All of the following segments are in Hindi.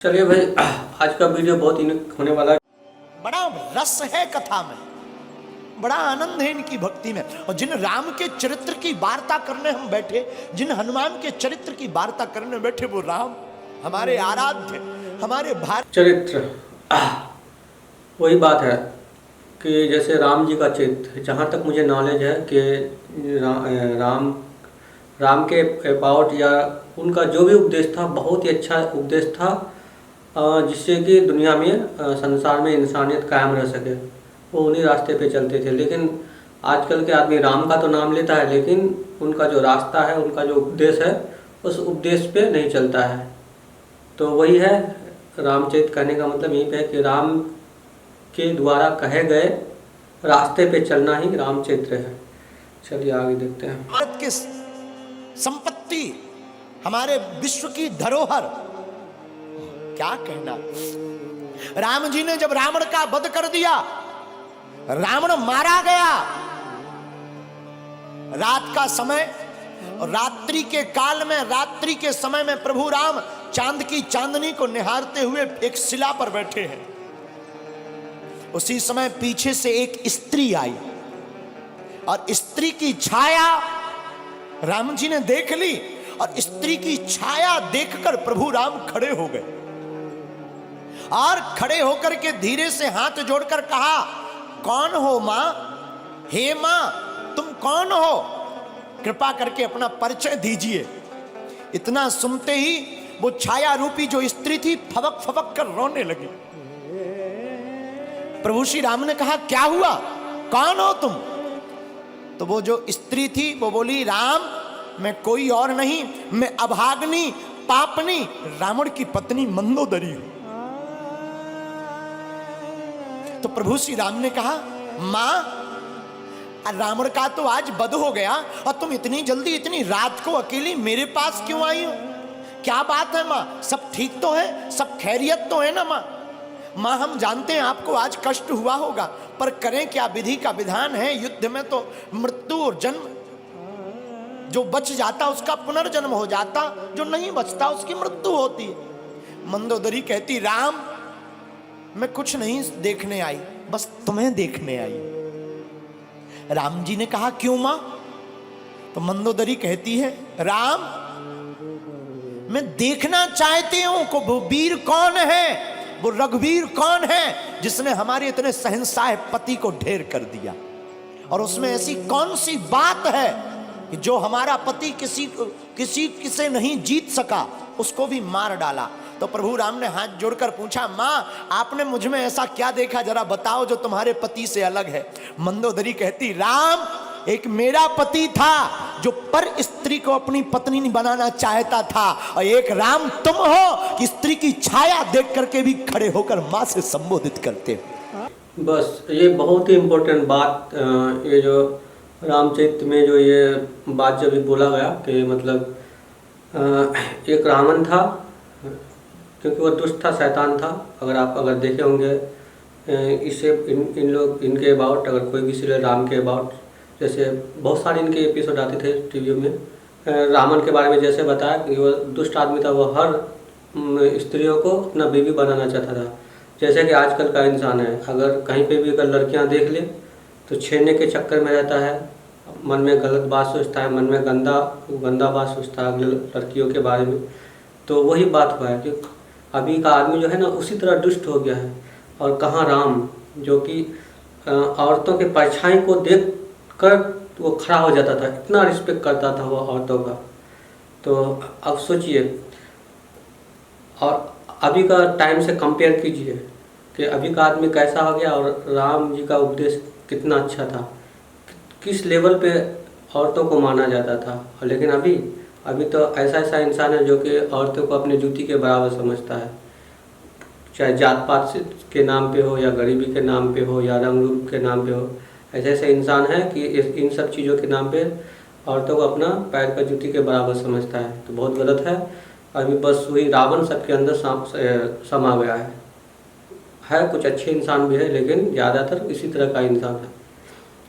चलिए भाई, आज का वीडियो बहुत यूनिक होने वाला है। बड़ा रस है कथा में, बड़ा आनंद है इनकी भक्ति में। और जिन राम के चरित्र की वार्ता करने हम बैठे, जिन हनुमान के चरित्र की वार्ता करने बैठे, वो राम हमारे आराध्य, हमारे भारत चरित्र वही बात है कि जैसे राम जी का चरित्र, जहाँ तक मुझे नॉलेज है कि राम के अबाउट या उनका जो भी उपदेश था बहुत ही अच्छा उपदेश था, जिससे कि दुनिया में संसार में इंसानियत कायम रह सके। वो उन्हीं रास्ते पे चलते थे। लेकिन आजकल के आदमी राम का तो नाम लेता है, लेकिन उनका जो रास्ता है, उनका जो उपदेश है, उस उपदेश पे नहीं चलता है। तो वही है रामचरित कहने का मतलब यही है कि राम के द्वारा कहे गए रास्ते पे चलना ही रामचरित्र है। चलिए आगे देखते हैं। भारत की संपत्ति, हमारे विश्व की धरोहर, क्या कहना। राम जी ने जब रावण का वध कर दिया, रावण मारा गया, रात का समय और रात्रि के काल में, रात्रि के समय में प्रभु राम चांद की चांदनी को निहारते हुए एक शिला पर बैठे हैं। उसी समय पीछे से एक स्त्री आई और स्त्री की छाया राम जी ने देख ली, और स्त्री की छाया देखकर प्रभु राम खड़े हो गए और खड़े होकर के धीरे से हाथ जोड़कर कहा, कौन हो मां? हे मां, तुम कौन हो? कृपा करके अपना परिचय दीजिए। इतना सुनते ही वो छाया रूपी जो स्त्री थी फबक फबक कर रोने लगी। प्रभु श्री राम ने कहा, क्या हुआ, कौन हो तुम? तो वो जो स्त्री थी वो बोली, राम मैं कोई और नहीं, मैं अभाग्नि पापनी रावण की पत्नी मंदोदरी हूं। तो प्रभु श्री राम ने कहा, मां रावण का तो आज वध हो गया और तुम इतनी जल्दी इतनी रात को अकेली मेरे पास क्यों आई हो? क्या बात है मां, सब ठीक तो है, सब खैरियत तो है ना मां? मां हम जानते हैं आपको आज कष्ट हुआ होगा, पर करें क्या, विधि का विधान है। युद्ध में तो मृत्यु और जन्म, जो बच जाता उसका पुनर्जन्म हो जाता, जो नहीं बचता उसकी मृत्यु होती है। मंदोदरी कहती, राम मैं कुछ नहीं देखने आई, बस तुम्हें देखने आई। राम जी ने कहा, क्यों मां? तो मंदोदरी कहती है, राम मैं देखना चाहती हूं को वो वीर कौन है, वो रघुवीर कौन है जिसने हमारे इतने शहंशाह पति को ढेर कर दिया, और उसमें ऐसी कौन सी बात है कि जो हमारा पति किसी से नहीं जीत सका, उसको भी मार डाला। तो प्रभु राम ने हाथ जोड़कर पूछा, मां आपने मुझ में ऐसा क्या देखा, जरा बताओ जो तुम्हारे पति से अलग है। मंदोदरी कहती, राम एक मेरा पति था जो पर स्त्री को अपनी पत्नी बनाना चाहता था, और एक राम तुम हो कि स्त्री की छाया देख करके भी खड़े होकर मां से संबोधित करते हो। बस ये बहुत ही इम्पोर्टेंट बात, ये जो रामचरित में जो ये बात जब बोला गया कि मतलब एक रावण था, क्योंकि वो दुष्ट था, शैतान था। अगर देखे होंगे इससे इनके अबाउट, अगर कोई भी सीरियल राम के अबाउट, जैसे बहुत सारे इनके एपिसोड आते थे टीवी में, रावण के बारे में जैसे बताया कि वो दुष्ट आदमी था, वो हर स्त्रियों को अपना बीवी बनाना चाहता था। जैसे कि आजकल का इंसान है, अगर कहीं पे भी अगर लड़कियां देख ले तो छेड़ने के चक्कर में रहता है, मन में गलत बात सोचता है, मन में गंदा बात सोचता है लड़कियों के बारे में। तो वही बात हुआ है कि अभी का आदमी जो है ना उसी तरह दुष्ट हो गया है। और कहाँ राम, जो कि औरतों के परछाई को देख कर वो खड़ा हो जाता था, इतना रिस्पेक्ट करता था वो औरतों का। तो अब सोचिए, और अभी का टाइम से कंपेयर कीजिए कि अभी का आदमी कैसा हो गया और राम जी का उपदेश कितना अच्छा था, किस लेवल पे औरतों को माना जाता था। लेकिन अभी तो ऐसा इंसान है जो कि औरतों को अपनी जूती के बराबर समझता है, चाहे जात पात के नाम पे हो, या गरीबी के नाम पे हो, या रंग रूप के नाम पे हो। ऐसे इंसान है कि इन सब चीज़ों के नाम पे औरतों को अपना पैर का जूती के बराबर समझता है। तो बहुत गलत है। अभी बस वही रावण सबके अंदर समा गया है। कुछ अच्छे इंसान भी है, लेकिन ज़्यादातर इसी तरह का इंसान है।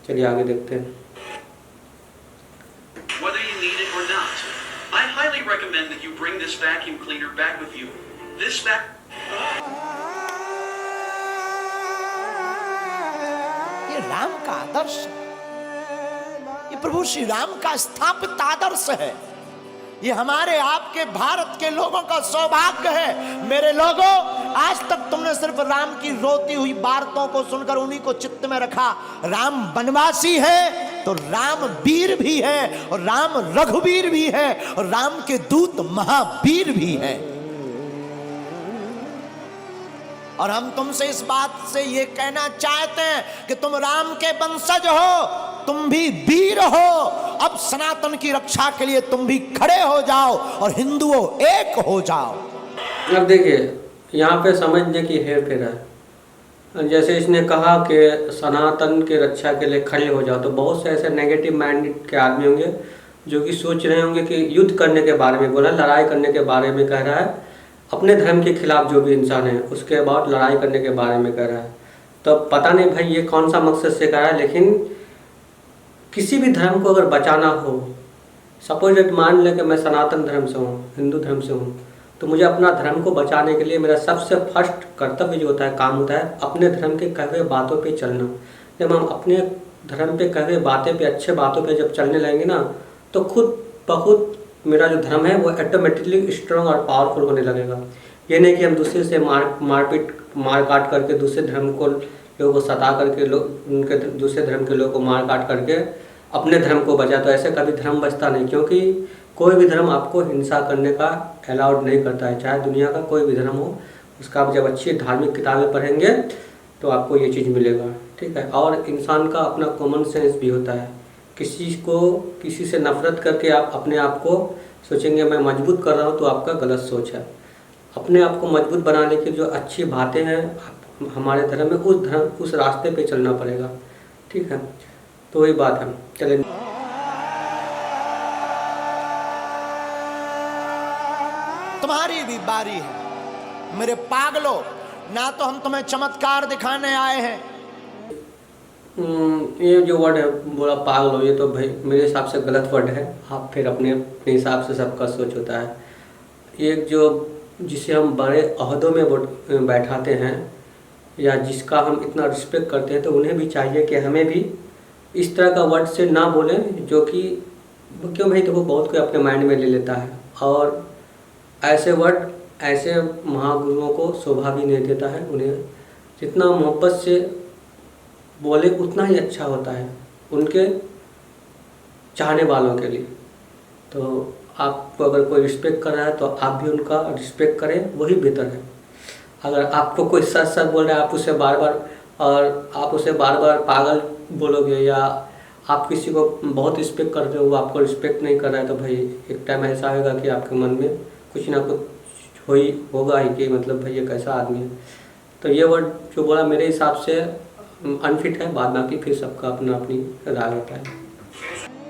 चलिए आगे देखते हैं। Whether you need it or not, I highly recommend that you bring this vacuum cleaner back with you. This ये राम का आदर्श है, ये प्रभु श्री राम का स्थापित आदर्श है। ये हमारे आपके भारत के लोगों का सौभाग्य है। मेरे लोगों, आज तक तुमने सिर्फ राम की रोती हुई वार्ताओं को सुनकर उन्हीं को चित्त में रखा। राम वनवासी है तो राम वीर भी है, और राम रघुवीर भी है, और राम के दूत महावीर भी है। और हम तुमसे इस बात से ये कहना चाहते हैं कि तुम राम के वंशज हो, तुम भी वीर हो। अब सनातन की रक्षा के लिए तुम भी खड़े हो जाओ और हिंदुओं एक हो जाओ। अब देखिए, यहाँ पे समझने की हेर फेर है। जैसे इसने कहा कि सनातन की रक्षा के लिए खड़े हो जाओ, तो बहुत से ऐसे नेगेटिव माइंड के आदमी होंगे जो कि सोच रहे होंगे कि युद्ध करने के बारे में बोला, लड़ाई करने के बारे में कह रहा है। अपने धर्म के खिलाफ जो भी इंसान है उसके बाद लड़ाई करने के बारे में कह रहा है। तो पता नहीं भाई ये कौन सा मकसद से कह रहा है, लेकिन किसी भी धर्म को अगर बचाना हो, सपोज दैट मान ले कि मैं सनातन धर्म से हूँ, हिंदू धर्म से हूँ, तो मुझे अपना धर्म को बचाने के लिए मेरा सबसे फर्स्ट कर्तव्य जो होता है, काम होता है, अपने धर्म के कहे हुए बातों पे चलना। जब हम अपने धर्म पे कहे हुए बातें पे, अच्छे बातों पे जब चलने लगेंगे ना, तो खुद बहुत मेरा जो धर्म है वो ऑटोमेटिकली स्ट्रॉन्ग और पावरफुल होने लगेगा। ये नहीं कि हम दूसरे से मार काट करके दूसरे धर्म को लोगों को सता करके उनके दूसरे धर्म के लोगों को मार काट करके अपने धर्म को बचा, तो ऐसे कभी धर्म बचता नहीं। क्योंकि कोई भी धर्म आपको हिंसा करने का अलाउड नहीं करता है, चाहे दुनिया का कोई भी धर्म हो। उसका आप जब अच्छी धार्मिक किताबें पढ़ेंगे तो आपको ये चीज़ मिलेगा, ठीक है। और इंसान का अपना कॉमन सेंस भी होता है। किसी से नफरत करके आप अपने आप को सोचेंगे मैं मजबूत कर रहा हूँ, तो आपका गलत सोच है। अपने आप को मजबूत बनाने की जो अच्छी बातें हैं हमारे धर्म में, उस रास्ते पे चलना पड़ेगा, ठीक है। तो वही बात है। चलिए, तुम्हारी भी बारी है मेरे पागलों। ना तो हम तुम्हें चमत्कार दिखाने आए हैं। ये जो वर्ड है बोला पागल हो, ये तो भाई मेरे हिसाब से गलत वर्ड है। आप फिर अपने हिसाब से सबका सोच होता है। एक जो जिसे हम बड़े अहदों में बैठाते हैं या जिसका हम इतना रिस्पेक्ट करते हैं, तो उन्हें भी चाहिए कि हमें भी इस तरह का वर्ड से ना बोलें, जो कि क्यों भाई, तो वो बहुत कोई अपने माइंड में ले लेता है। और ऐसे वर्ड ऐसे महागुरुओं को शोभा भी नहीं देता है। उन्हें जितना मोहब्बत से बोले उतना ही अच्छा होता है उनके चाहने वालों के लिए। तो आपको अगर कोई रिस्पेक्ट कर रहा है तो आप भी उनका रिस्पेक्ट करें, वही बेहतर है। अगर आपको कोई सच सच बोल रहा है, आप उसे बार बार पागल बोलोगे, या आप किसी को बहुत रिस्पेक्ट करते हो वो आपको रिस्पेक्ट नहीं कर रहा है, तो भाई एक टाइम ऐसा आएगा कि आपके मन में कुछ ना कुछ होगा ही कि मतलब भाई ये कैसा आदमी है। तो ये वर्ड जो बोला मेरे हिसाब से अनफिट है। बाद बाकी फिर सबका अपना अपनी राय होता है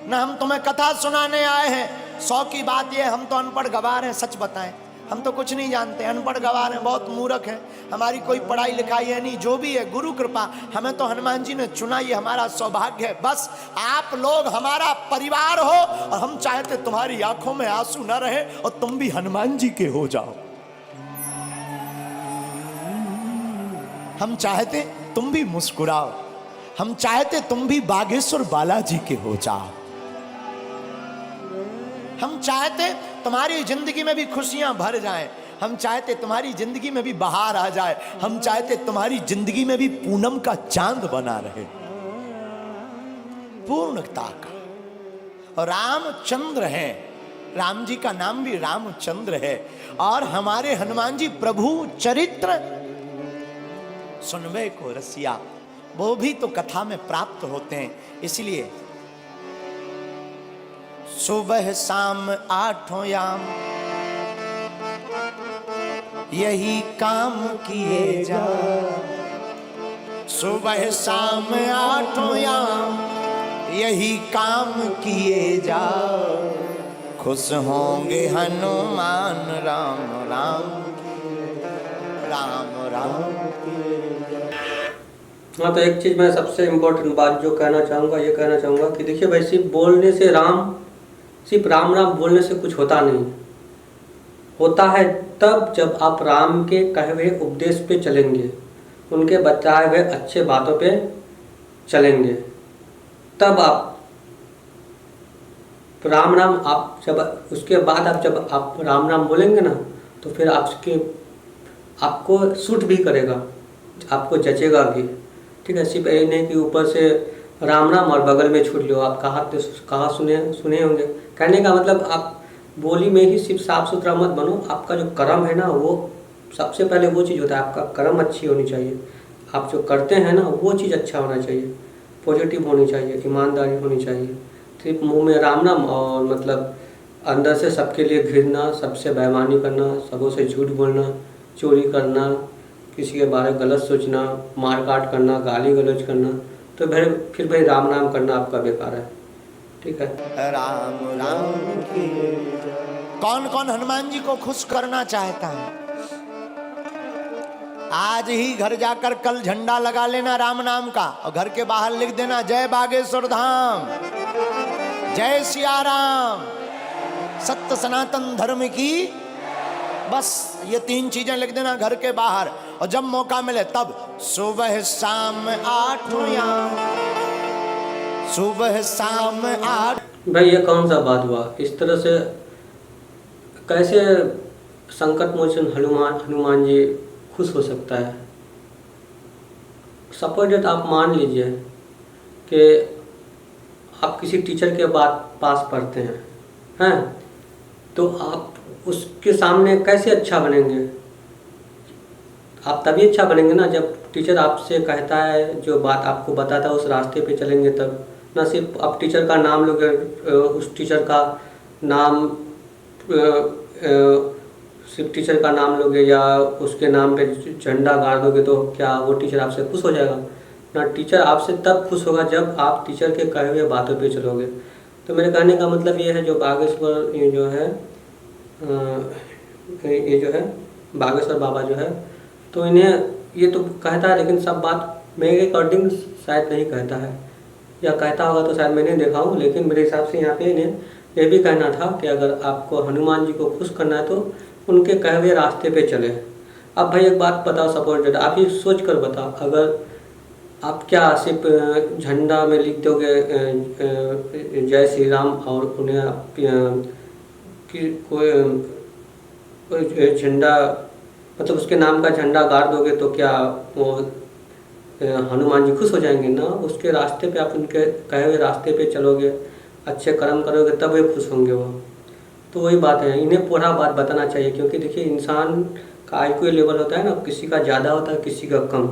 ना। हम तुम्हें कथा सुनाने आए हैं। 100 की बात ये, हम तो अनपढ़ गवार हैं। सच बताएं, हम तो कुछ नहीं जानते, अनपढ़ गवार हैं, बहुत मूर्ख हैं। हमारी कोई पढ़ाई लिखाई है नहीं। जो भी है गुरु कृपा। हमें तो हनुमान जी ने चुना, ये हमारा सौभाग्य है। बस आप लोग हमारा परिवार हो, और हम चाहते तुम्हारी आंखों में आंसू न रहे और तुम भी हनुमान जी के हो जाओ। हम चाहते तुम भी मुस्कुराओ। हम चाहते तुम भी बागेश्वर बालाजी के हो जाओ। हम चाहते तुम्हारी जिंदगी में भी खुशियां भर जाएं। हम चाहते तुम्हारी जिंदगी में भी बहार आ जाए। हम चाहते तुम्हारी जिंदगी में भी पूनम का चांद बना रहे, पूर्णता का। और रामचंद्र है, राम जी का नाम भी रामचंद्र है। और हमारे हनुमान जी प्रभु चरित्र सुनवे को रसिया, वो भी तो कथा में प्राप्त होते हैं। इसलिए सुबह शाम 8 याम यही काम किए जा। सुबह शाम 8 याम यही काम किए जा। खुश होंगे हनुमान राम राम राम राम। हाँ, तो एक चीज़ मैं सबसे इम्पोर्टेंट बात जो कहना चाहूँगा, ये कहना चाहूँगा कि देखिए भाई, सिर्फ राम राम बोलने से कुछ होता नहीं। होता है तब जब आप राम के कहे हुए उपदेश पे चलेंगे, उनके बताए हुए अच्छे बातों पे चलेंगे, तब आप राम नाम आप जब उसके बाद आप जब आप राम नाम बोलेंगे ना, तो फिर आपको सूट भी करेगा, आपको जचेगा भी। ठीक है, सिर्फ ये नहीं कि ऊपर से राम नाम और बगल में छूट लो। आप कहा सुने होंगे, कहने का मतलब आप बोली में ही सिर्फ साफ सुथरा मत बनो, आपका जो कर्म है ना, वो सबसे पहले वो चीज़ होता है, आपका कर्म अच्छी होनी चाहिए। आप जो करते हैं ना, वो चीज़ अच्छा होना चाहिए, पॉजिटिव होनी चाहिए, ईमानदारी होनी चाहिए। सिर्फ मुंह में राम नाम और मतलब अंदर से सबके लिए घिरना, सबसे बेईमानी करना, सबों से झूठ बोलना, चोरी करना, किसी के बारे में गलत सोचना, मार काट करना, गाली गलौज करना, तो फिर भाई राम नाम करना आपका बेकार है। ठीक है, राम राम की कौन कौन हनुमान जी को खुश करना चाहता है? आज ही घर जाकर कल झंडा लगा लेना राम नाम का, और घर के बाहर लिख देना जय बागेश्वर धाम, जय सिया राम, सत्य सनातन धर्म की। बस ये 3 चीजें लिख देना घर के बाहर, और जब मौका मिले तब सुबह शाम 8 सुबह शाम 8। भाई ये कौन सा बात हुआ? इस तरह से कैसे संकट मोचन हनुमान जी खुश हो सकता है? सपोज आप मान लीजिए कि आप किसी टीचर के पास पढ़ते हैं, तो आप उसके सामने कैसे अच्छा बनेंगे? आप तभी अच्छा बनेंगे ना जब टीचर आपसे कहता है, जो बात आपको बताता है उस रास्ते पे चलेंगे तब। ना सिर्फ आप टीचर का नाम लोगे, उस टीचर का नाम सिर्फ टीचर का नाम लोगे या उसके नाम पे झंडा गाड़ दोगे, तो क्या वो टीचर आपसे खुश हो जाएगा? ना, टीचर आपसे तब खुश होगा जब आप टीचर के कहे हुए बातों पे चलोगे। तो मेरे कहने का मतलब ये है, जो बागेश्वर ये जो है बागेश्वर बाबा जो है, तो इन्हें ये तो कहता है, लेकिन सब बात मेरे अकॉर्डिंग शायद नहीं कहता है, या कहता होगा तो शायद मैंने देखा हूँ। लेकिन मेरे हिसाब से यहाँ पे इन्हें ये भी कहना था कि अगर आपको हनुमान जी को खुश करना है तो उनके कहे हुए रास्ते पे चले। अब भाई एक बात बताओ, सपोज आप ही सोच कर बताओ, अगर आप क्या सिर्फ झंडा में लिख दोगे जय श्री राम, और उन्हें आप कोई झंडा मतलब उसके नाम का झंडा गाड़ दोगे, तो क्या वो हनुमान जी खुश हो जाएंगे? ना, उसके रास्ते पे आप उनके कहे हुए रास्ते पे चलोगे, अच्छे कर्म करोगे, तब वे खुश होंगे वो। तो वही बात है, इन्हें पूरा बात बताना चाहिए, क्योंकि देखिए इंसान का IQ लेवल होता है ना, किसी का ज़्यादा होता है, किसी का कम,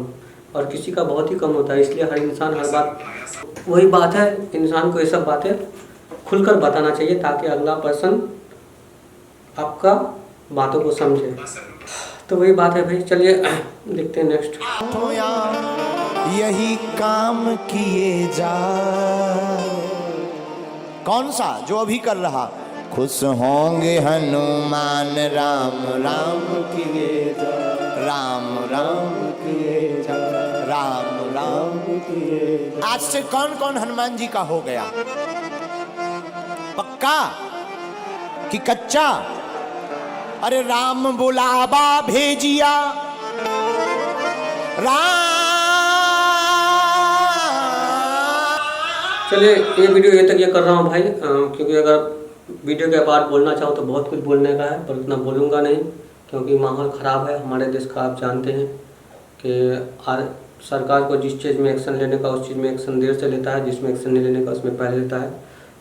और किसी का बहुत ही कम होता है। इसलिए हर इंसान हर बात, वही बात है, इंसान को ये सब बातें खुलकर बताना चाहिए, ताकि अगला पर्सन आपका बातों को समझे। तो वही बात है भाई, चलिए देखते हैं नेक्स्ट। यही काम किए जा, कौन सा? जो अभी कर रहा, खुश होंगे हनुमान राम राम किए जा, राम राम किए जा, राम राम किए जा। आज से कौन कौन हनुमान जी का हो गया? पक्का कि कच्चा? अरे राम बुलावा भेजिया, राम। चलिए ये वीडियो ये तक ये कर रहा हूँ भाई, क्योंकि अगर वीडियो के बाद बोलना चाहो तो बहुत कुछ बोलने का है, पर उतना बोलूँगा नहीं, क्योंकि माहौल ख़राब है हमारे देश का। आप जानते हैं कि सरकार को जिस चीज़ में एक्शन लेने का उस चीज़ में एक्शन देर से लेता है, जिसमें एक्शन नहीं लेने का उसमें पहले लेता है।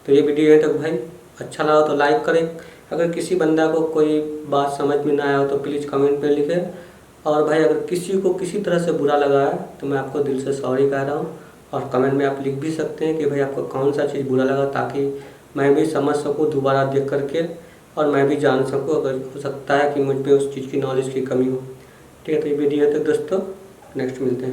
तो ये वीडियो यहीं तक भाई, अच्छा लगा तो लाइक करें, अगर किसी बंदा को कोई बात समझ में ना आया हो तो प्लीज़ कमेंट पे लिखें, और भाई अगर किसी को किसी तरह से बुरा लगा है तो मैं आपको दिल से सॉरी कह रहा हूँ, और कमेंट में आप लिख भी सकते हैं कि भाई आपको कौन सा चीज़ बुरा लगा, ताकि मैं भी समझ सकूँ दोबारा देख करके, और मैं भी जान सकूँ, अगर हो सकता है कि मुझ पे उस चीज़ की नॉलेज की कमी हो। ठीक है, तो ये वीडियो तक दोस्तों, नेक्स्ट मिलते हैं।